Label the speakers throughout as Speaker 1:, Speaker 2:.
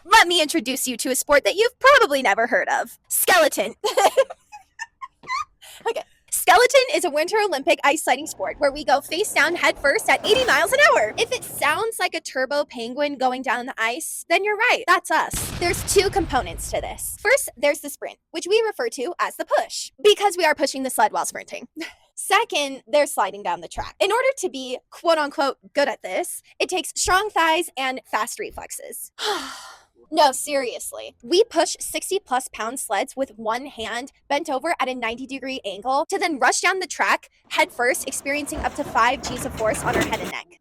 Speaker 1: Let me introduce you to a sport that you've probably never heard of. Skeleton. Okay. Skeleton is a Winter Olympic ice sliding sport where we go face down head first at 80 miles an hour. If it sounds like a turbo penguin going down the ice, then you're right. That's us. There's two components to this. First, there's the sprint, which we refer to as the push, because we are pushing the sled while sprinting. Second, they're sliding down the track. In order to be quote unquote good at this, it takes strong thighs and fast reflexes. No, seriously. We push 60 plus pound sleds with one hand bent over at a 90-degree angle to then rush down the track head first, experiencing up to 5 G's of force on our head and neck.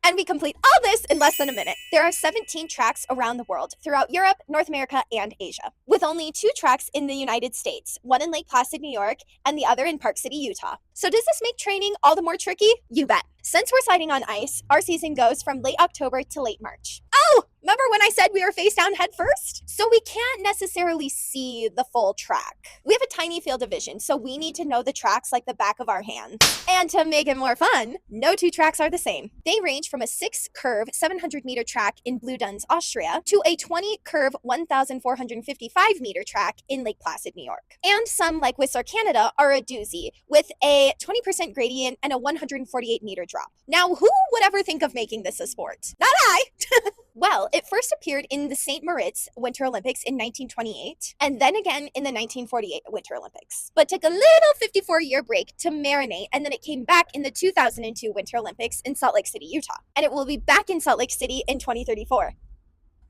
Speaker 1: And we complete all this in less than a minute. There are 17 tracks around the world, throughout Europe, North America, and Asia, with only 2 tracks in the United States, one in Lake Placid, New York, and the other in Park City, Utah. So does this make training all the more tricky? You bet. Since we're sliding on ice, our season goes from late October to late March. Oh, remember when I said we were face down head first? So we can't necessarily see the full track. We have a tiny field of vision, so we need to know the tracks like the back of our hands. And to make it more fun, no 2 tracks are the same. They range from a 6-curve, 700-meter track in Bludenz, Austria, to a 20-curve, 1,455-meter track in Lake Placid, New York. And some, like Whistler, Canada, are a doozy, with a 20% gradient and a 148-meter drop. Now, who would ever think of making this a sport? Not I! Well, it first appeared in the St. Moritz Winter Olympics in 1928, and then again in the 1948 Winter Olympics, but took a little 54-year break to marinate, and then it came back in the 2002 Winter Olympics in Salt Lake City, Utah, and it will be back in Salt Lake City in 2034.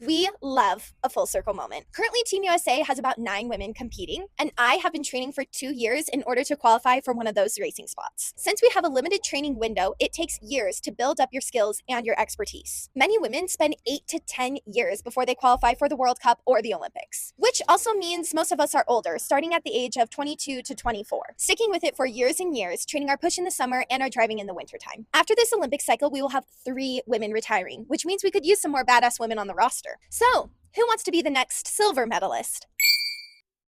Speaker 1: We love a full circle moment. Currently, Team USA has about 9 women competing, and I have been training for 2 years in order to qualify for one of those racing spots. Since we have a limited training window, it takes years to build up your skills and your expertise. Many women spend 8 to 10 years before they qualify for the World Cup or the Olympics, which also means most of us are older, starting at the age of 22 to 24, sticking with it for years and years, training our push in the summer and our driving in the wintertime. After this Olympic cycle, we will have 3 women retiring, which means we could use some more badass women on the roster. So, who wants to be the next silver medalist?